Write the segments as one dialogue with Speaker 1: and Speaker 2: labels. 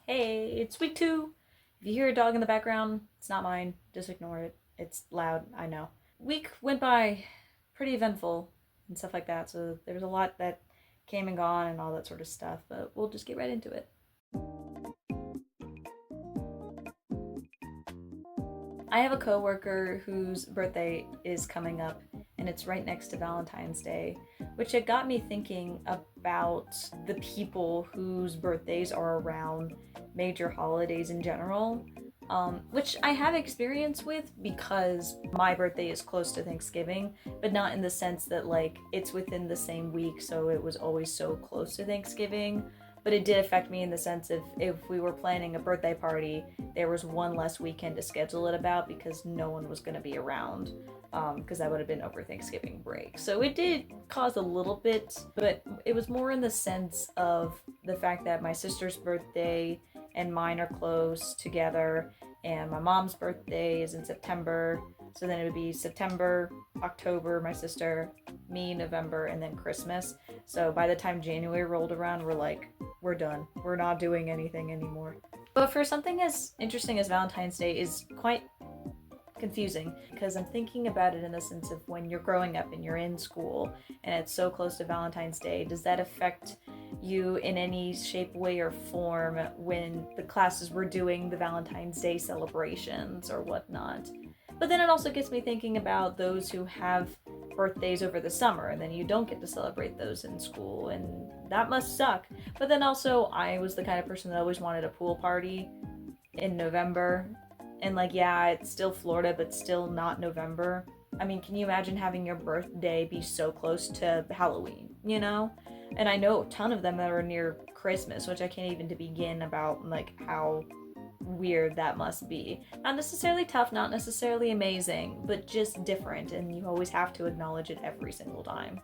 Speaker 1: Hey, it's week 2. If you hear a dog in the background, it's not mine. Just ignore it. It's loud, I know. Week went by pretty eventful and stuff like that, so there was a lot that came and gone and all that sort of stuff, but we'll just get right into it. I have a coworker whose birthday is coming up, and it's right next to Valentine's Day, which had got me thinking about the people whose birthdays are around major holidays in general, which I have experience with because my birthday is close to Thanksgiving, but not in the sense that like it's within the same week, so it was always so close to Thanksgiving. But it did affect me in the sense of if we were planning a birthday party, there was one less weekend to schedule it about because no one was going to be around, because that would have been over Thanksgiving break. So it did cause a little bit, but it was more in the sense of the fact that my sister's birthday and mine are close together, and my mom's birthday is in September. So then it would be September, October, my sister, me, November, and then Christmas. So by the time January rolled around, we're done. We're not doing anything anymore. But for something as interesting as Valentine's Day is quite confusing because I'm thinking about it in the sense of when you're growing up and you're in school and it's so close to Valentine's Day, does that affect you in any shape, way, or form when the classes were doing the Valentine's Day celebrations or whatnot? But then it also gets me thinking about those who have birthdays over the summer and then you don't get to celebrate those in school, and that must suck. But then also, I was the kind of person that always wanted a pool party in November. And like, yeah, it's still Florida, but still not November. I mean, can you imagine having your birthday be so close to Halloween, you know? And I know a ton of them that are near Christmas, which I can't even begin about like how weird that must be. Not necessarily tough, not necessarily amazing, but just different, and you always have to acknowledge it every single time.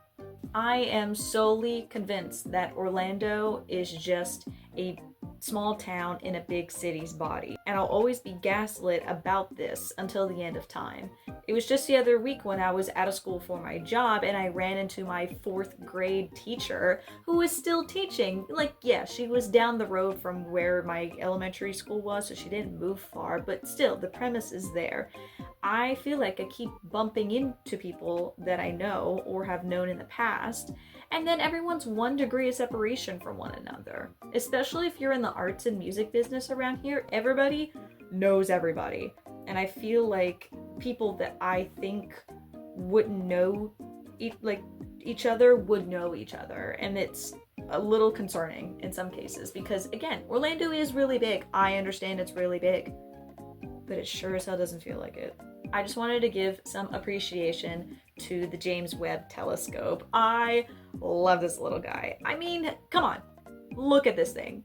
Speaker 1: I am solely convinced that Orlando is just a small town in a big city's body, and I'll always be gaslit about this until the end of time. It was just the other week when I was out of school for my job and I ran into my 4th grade teacher who was still teaching. Like, yeah, she was down the road from where my elementary school was, so she didn't move far, but still, the premise is there. I feel like I keep bumping into people that I know or have known in the past, and then everyone's 1 degree of separation from one another. Especially if you're in the arts and music business around here, everybody knows everybody. And I feel like people that I think wouldn't know each other would know each other, and it's a little concerning in some cases because again, Orlando is really big. I understand it's really big, but it sure as hell doesn't feel like it. I just wanted to give some appreciation to the James Webb telescope. I love this little guy. I mean, come on, look at this thing.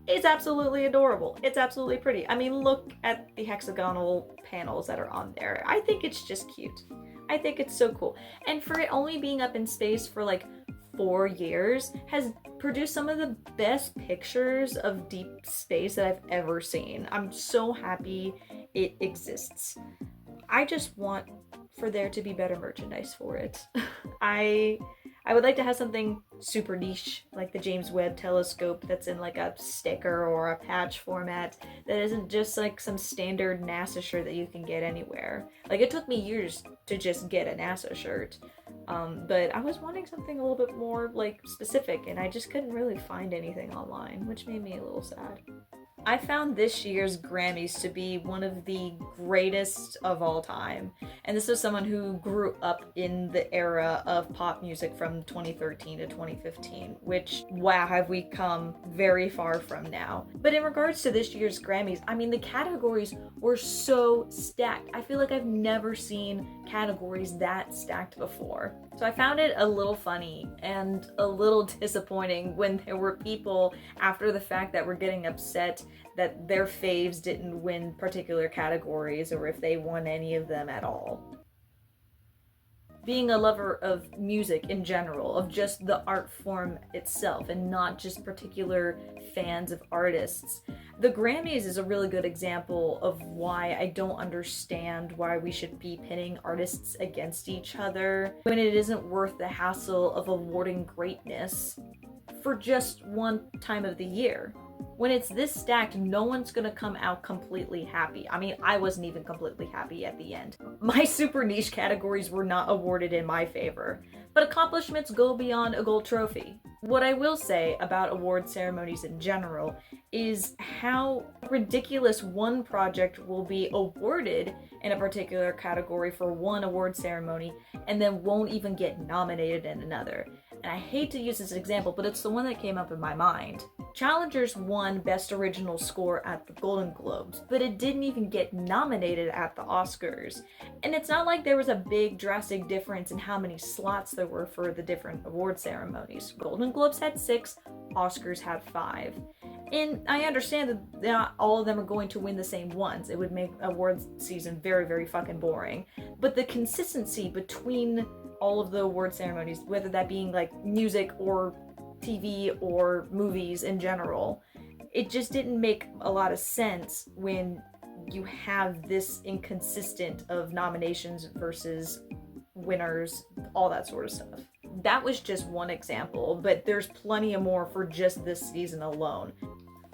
Speaker 1: It's absolutely adorable. It's absolutely pretty. I mean, look at the hexagonal panels that are on there. I think it's just cute. I think it's so cool. And for it only being up in space for like 4 years, has produced some of the best pictures of deep space that I've ever seen. I'm so happy it exists. I just want for there to be better merchandise for it. I I would like to have something super niche like the James Webb telescope that's in like a sticker or a patch format that isn't just like some standard NASA shirt that you can get anywhere. Like it took me years to just get a NASA shirt. But I was wanting something a little bit more like specific and I just couldn't really find anything online, which made me a little sad. I found this year's Grammys to be one of the greatest of all time. And this is someone who grew up in the era of pop music from 2013 to 2015, which, wow, have we come very far from now. But in regards to this year's Grammys, I mean, the categories were so stacked. I feel like I've never seen categories that stacked before. So I found it a little funny and a little disappointing when there were people after the fact that were getting upset that their faves didn't win particular categories or if they won any of them at all. Being a lover of music in general, of just the art form itself and not just particular fans of artists, the Grammys is a really good example of why I don't understand why we should be pitting artists against each other when it isn't worth the hassle of awarding greatness for just one time of the year. When it's this stacked, no one's gonna come out completely happy. I mean, I wasn't even completely happy at the end. My super niche categories were not awarded in my favor, but accomplishments go beyond a gold trophy. What I will say about award ceremonies in general is how ridiculous one project will be awarded in a particular category for one award ceremony and then won't even get nominated in another. And I hate to use this example, but it's the one that came up in my mind. Challengers won Best Original Score at the Golden Globes, but it didn't even get nominated at the Oscars. And it's not like there was a big drastic difference in how many slots there were for the different award ceremonies. Golden Globes had 6, Oscars had 5. And I understand that not all of them are going to win the same ones. It would make awards season very, very fucking boring. But the consistency between all of the award ceremonies, whether that being like music or TV or movies in general, it just didn't make a lot of sense when you have this inconsistent of nominations versus winners, all that sort of stuff. That was just one example, but there's plenty of more for just this season alone.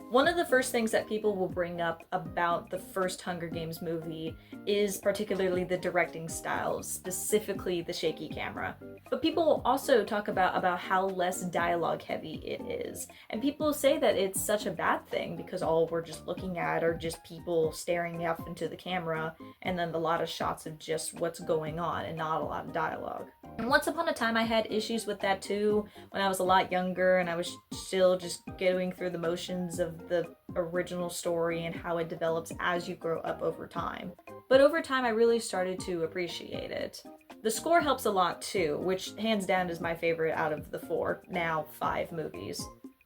Speaker 1: One of the first things that people will bring up about the first Hunger Games movie is particularly the directing style, specifically the shaky camera. But people will also talk about how less dialogue heavy it is. And people say that it's such a bad thing because all we're just looking at are just people staring off into the camera and then a lot of shots of just what's going on and not a lot of dialogue. And once upon a time I had issues with that too when I was a lot younger and I was still just going through the motions of the original story and how it develops as you grow up over time. But over time I really started to appreciate it. The score helps a lot too, which hands down is my favorite out of the 4, now 5 movies.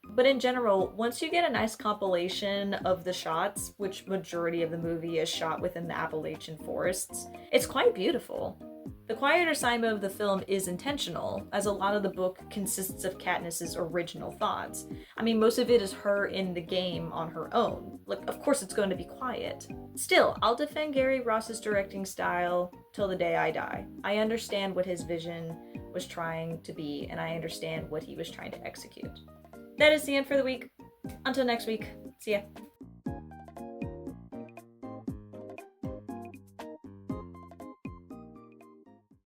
Speaker 1: But in general, once you get a nice compilation of the shots, which majority of the movie is shot within the Appalachian forests, it's quite beautiful. The quieter side of the film is intentional, as a lot of the book consists of Katniss's original thoughts. I mean, most of it is her in the game on her own. Like, of course it's going to be quiet. Still, I'll defend Gary Ross's directing style till the day I die. I understand what his vision was trying to be, and I understand what he was trying to execute. That is the end for the week. Until next week, see ya.